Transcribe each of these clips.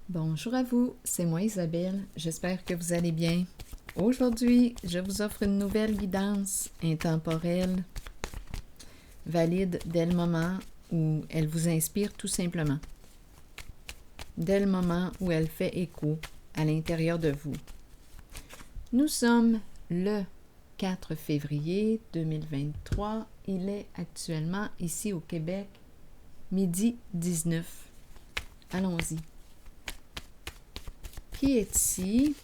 Bonjour à vous, c'est moi Isabelle, j'espère que vous allez bien. Aujourd'hui, je vous offre une nouvelle guidance intemporelle, valide dès le moment où elle vous inspire tout simplement, dès le moment où elle fait écho à l'intérieur de vous. Nous sommes le 4 février 2023, il est actuellement ici au Québec, midi 19. Allons-y. Qui est ici?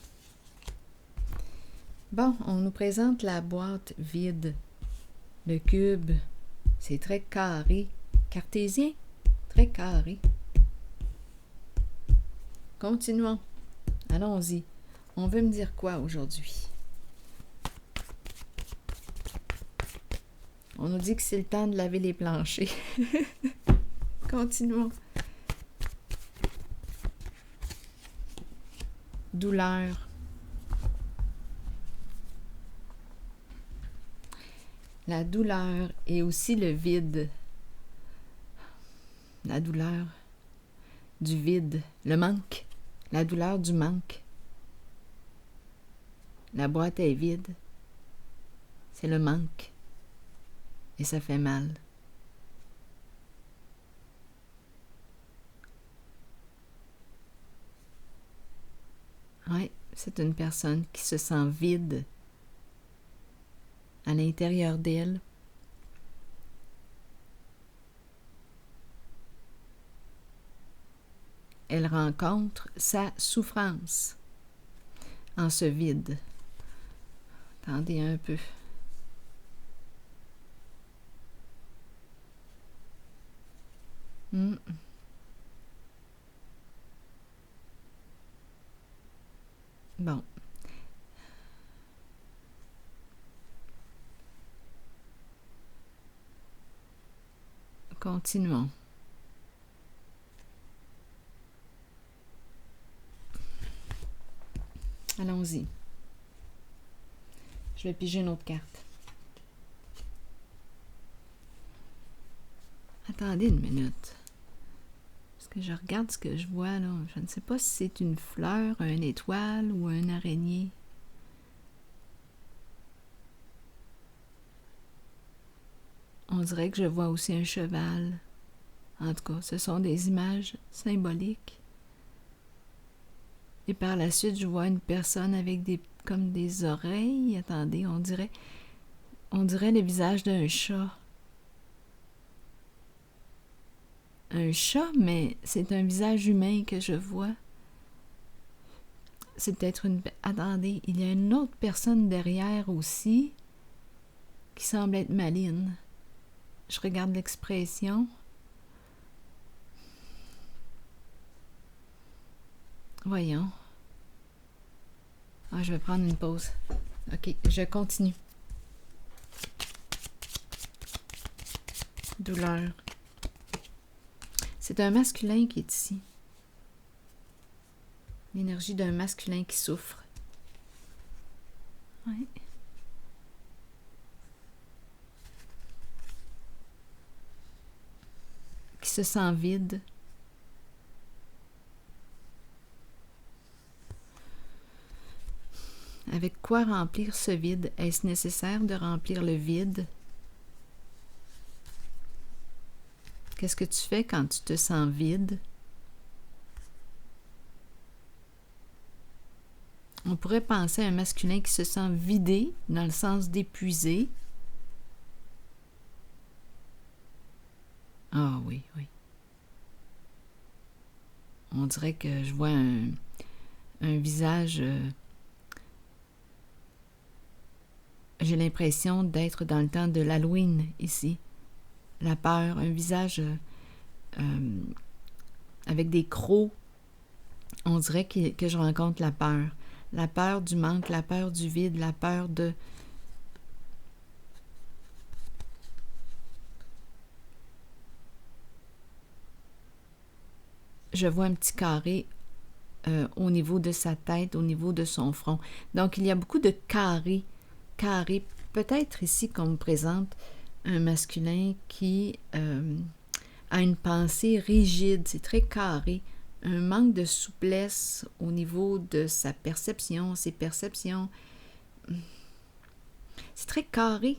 Bon, on nous présente la boîte vide. Le cube, c'est très carré. Cartésien, très carré. Continuons. Allons-y. On veut me dire quoi aujourd'hui? On nous dit que c'est le temps de laver les planchers. Continuons. Douleur. La douleur et aussi le vide. La douleur du vide, le manque, la douleur du manque. La boîte est vide. C'est le manque. Et ça fait mal. Oui, c'est une personne qui se sent vide à l'intérieur d'elle. Elle rencontre sa souffrance en ce vide. Attendez un peu. Bon. Continuons. Allons-y. Je vais piger une autre carte. Attendez une minute. Parce que je regarde ce que je vois là. Je ne sais pas si c'est une fleur, une étoile ou une araignée. On dirait que je vois aussi un cheval. En tout cas, ce sont des images symboliques. Et par la suite, je vois une personne avec comme des oreilles. Attendez, on dirait le visage d'un chat. Un chat, mais c'est un visage humain que je vois. C'est peut-être une... Attendez, il y a une autre personne derrière aussi qui semble être maligne. Je regarde l'expression. Voyons. Ah, je vais prendre une pause. Ok, je continue. Douleur. C'est un masculin qui est ici. L'énergie d'un masculin qui souffre. Oui. Qui se sent vide. Avec quoi remplir ce vide? Est-ce nécessaire de remplir le vide? Qu'est-ce que tu fais quand tu te sens vide? On pourrait penser à un masculin qui se sent vidé, dans le sens d'épuisé. Ah oui, oui. On dirait que je vois un visage... J'ai l'impression d'être dans le temps de l'Halloween ici. La peur, un visage avec des crocs. On dirait que je rencontre la peur. La peur du manque, la peur du vide, la peur de... Je vois un petit carré au niveau de sa tête, au niveau de son front. Donc, il y a beaucoup de carrés. Carrés. Peut-être ici qu'on me présente un masculin qui a une pensée rigide. C'est très carré. un manque de souplesse au niveau de sa perception, ses perceptions. C'est très carré.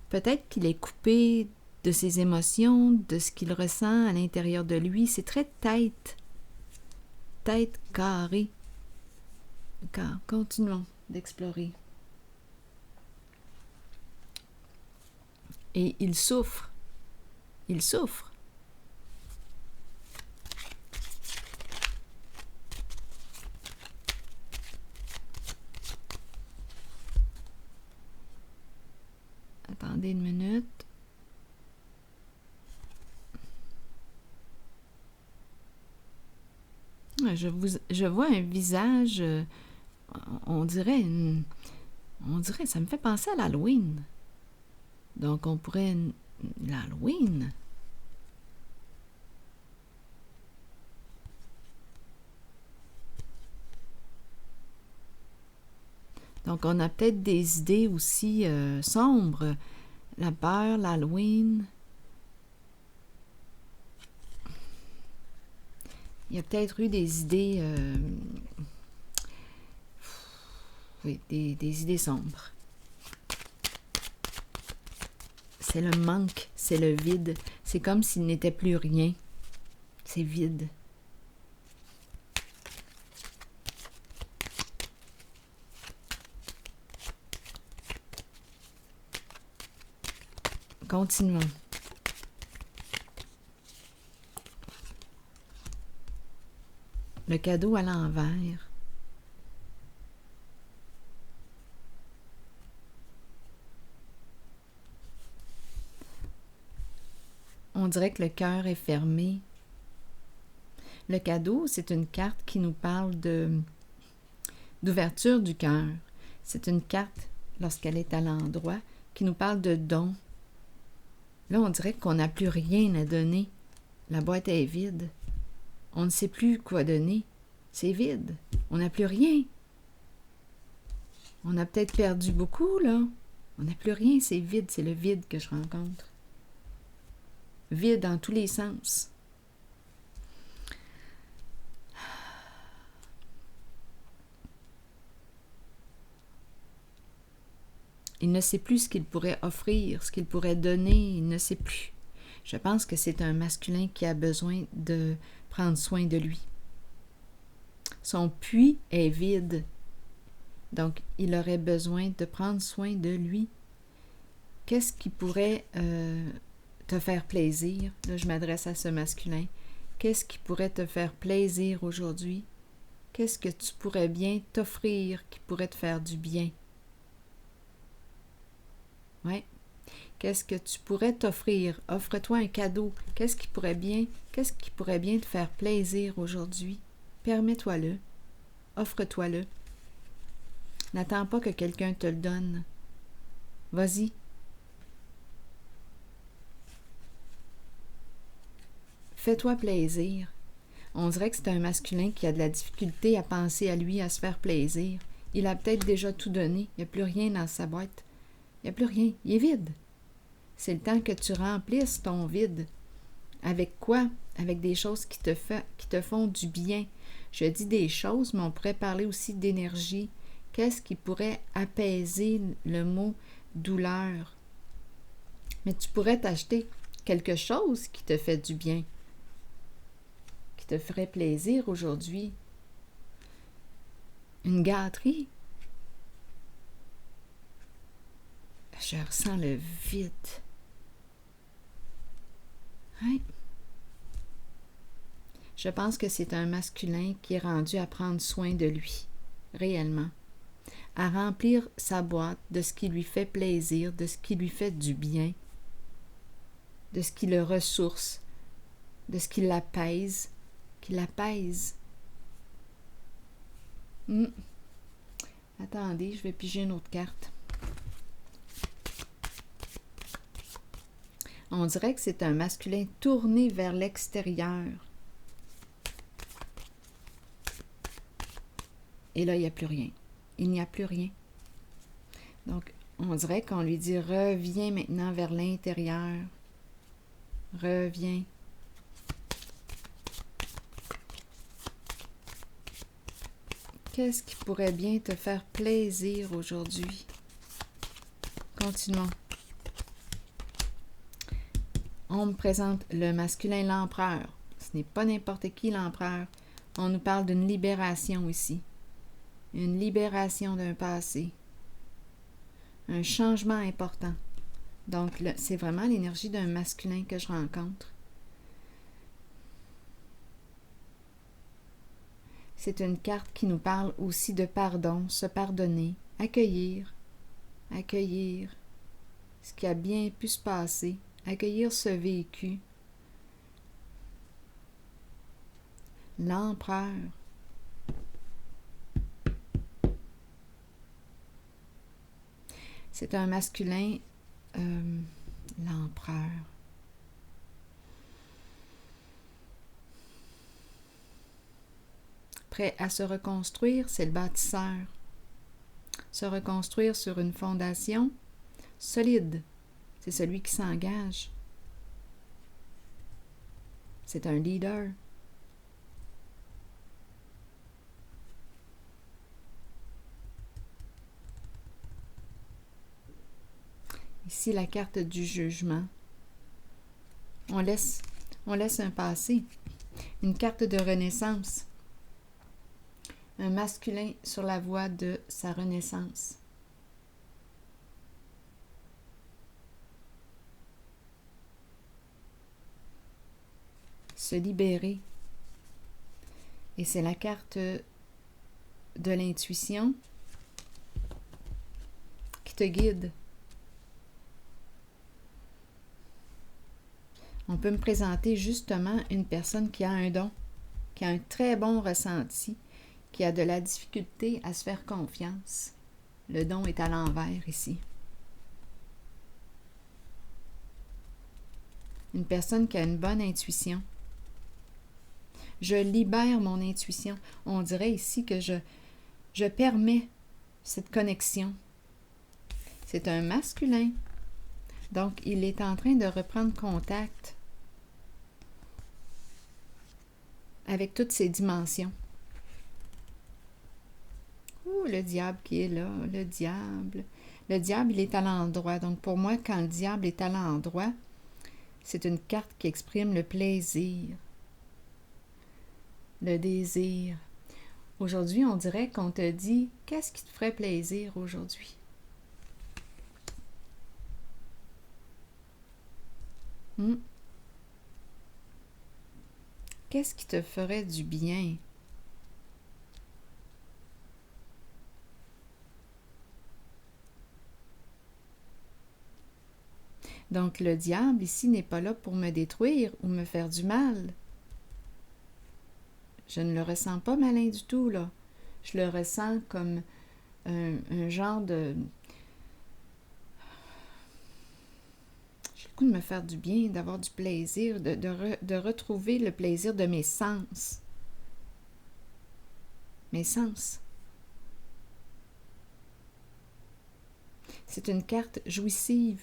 Peut-être qu'il est coupé de ses émotions, de ce qu'il ressent à l'intérieur de lui. C'est très tête carrée. Continuons d'explorer. Et il souffre. Il souffre. Attendez une minute. Je vois un visage, on dirait, ça me fait penser à l'Halloween. Donc on pourrait, l'Halloween. Donc on a peut-être des idées aussi sombres. La peur, l'Halloween. Il y a peut-être eu des idées, oui, des idées sombres. C'est le manque, c'est le vide. C'est comme s'il n'était plus rien. C'est vide. Continuons. Le cadeau à l'envers. On dirait que le cœur est fermé. Le cadeau, c'est une carte qui nous parle d'ouverture du cœur. C'est une carte, lorsqu'elle est à l'endroit, qui nous parle de don. Là, on dirait qu'on n'a plus rien à donner. La boîte est vide. On ne sait plus quoi donner. C'est vide. On n'a plus rien. On a peut-être perdu beaucoup, là. On n'a plus rien, c'est vide. C'est le vide que je rencontre. Vide dans tous les sens. Il ne sait plus ce qu'il pourrait offrir, ce qu'il pourrait donner, il ne sait plus. Je pense que c'est un masculin qui a besoin de prendre soin de lui. Son puits est vide, donc il aurait besoin de prendre soin de lui. Qu'est-ce qui pourrait te faire plaisir? Là, je m'adresse à ce masculin. Qu'est-ce qui pourrait te faire plaisir aujourd'hui? Qu'est-ce que tu pourrais bien t'offrir qui pourrait te faire du bien? Oui. Qu'est-ce que tu pourrais t'offrir? Offre-toi un cadeau. Qu'est-ce qui pourrait bien te faire plaisir aujourd'hui? Permets-toi-le. Offre-toi-le. N'attends pas que quelqu'un te le donne. Vas-y. Fais-toi plaisir. On dirait que c'est un masculin qui a de la difficulté à penser à lui, à se faire plaisir. Il a peut-être déjà tout donné. Il n'y a plus rien dans sa boîte. Il n'y a plus rien. Il est vide. C'est le temps que tu remplisses ton vide. Avec quoi? Avec des choses qui te font du bien. Je dis des choses, mais on pourrait parler aussi d'énergie. Qu'est-ce qui pourrait apaiser le mot douleur? Mais tu pourrais t'acheter quelque chose qui te fait du bien, qui te ferait plaisir aujourd'hui. Une gâterie. Je ressens le vide. Oui. Je pense que c'est un masculin qui est rendu à prendre soin de lui, réellement. À remplir sa boîte de ce qui lui fait plaisir, de ce qui lui fait du bien, de ce qui le ressource, de ce qui l'apaise, Attendez, je vais piger une autre carte. On dirait que c'est un masculin tourné vers l'extérieur. Et là, il n'y a plus rien. Il n'y a plus rien. Donc, on dirait qu'on lui dit « Reviens maintenant vers l'intérieur. Reviens. Qu'est-ce qui pourrait bien te faire plaisir aujourd'hui? Continuons. On me présente le masculin, l'empereur. Ce n'est pas n'importe qui, l'empereur. On nous parle d'une libération ici. Une libération d'un passé. Un changement important. Donc, c'est vraiment l'énergie d'un masculin que je rencontre. C'est une carte qui nous parle aussi de pardon, se pardonner, accueillir ce qui a bien pu se passer, accueillir ce vécu. L'empereur. C'est un masculin, l'empereur. Prêt à se reconstruire, c'est le bâtisseur. Se reconstruire sur une fondation solide, c'est celui qui s'engage. C'est un leader. Ici, la carte du jugement. On laisse un passé, une carte de renaissance. Un masculin sur la voie de sa renaissance. Se libérer. Et c'est la carte de l'intuition qui te guide. On peut me présenter justement une personne qui a un don, qui a un très bon ressenti, qui a de la difficulté à se faire confiance. Le don est à l'envers ici. Une personne qui a une bonne intuition. Je libère mon intuition. On dirait ici que je permets cette connexion. C'est un masculin. Donc, il est en train de reprendre contact avec toutes ses dimensions. Ouh, le diable qui est là, le diable. Le diable, il est à l'endroit. Donc, pour moi, quand le diable est à l'endroit, c'est une carte qui exprime le plaisir, le désir. Aujourd'hui, on dirait qu'on te dit, qu'est-ce qui te ferait plaisir aujourd'hui? Qu'est-ce qui te ferait du bien? Donc, le diable, ici, n'est pas là pour me détruire ou me faire du mal. Je ne le ressens pas malin du tout, là. Je le ressens comme un genre de... J'ai le goût de me faire du bien, d'avoir du plaisir, de retrouver le plaisir de mes sens. Mes sens. C'est une carte jouissive.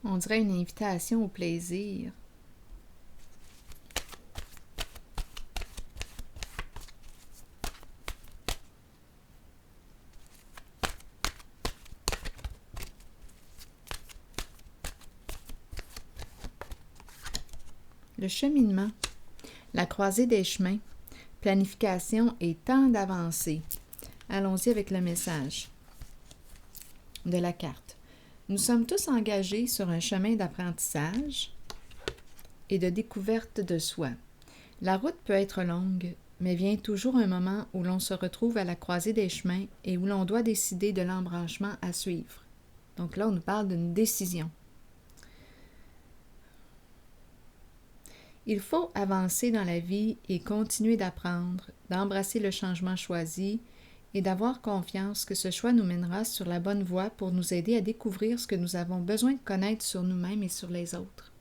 On dirait une invitation au plaisir. Le cheminement, la croisée des chemins, planification et temps d'avancée. Allons-y avec le message de la carte. Nous sommes tous engagés sur un chemin d'apprentissage et de découverte de soi. La route peut être longue, mais vient toujours un moment où l'on se retrouve à la croisée des chemins et où l'on doit décider de l'embranchement à suivre. Donc là, on nous parle d'une décision. Il faut avancer dans la vie et continuer d'apprendre, d'embrasser le changement choisi et d'avoir confiance que ce choix nous mènera sur la bonne voie pour nous aider à découvrir ce que nous avons besoin de connaître sur nous-mêmes et sur les autres.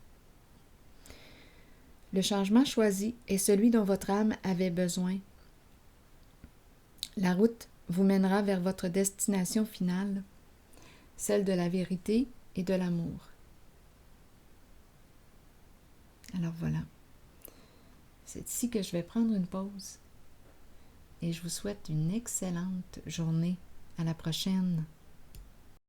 Le changement choisi est celui dont votre âme avait besoin. La route vous mènera vers votre destination finale, celle de la vérité et de l'amour. Alors voilà, c'est ici que je vais prendre une pause et je vous souhaite une excellente journée. À la prochaine.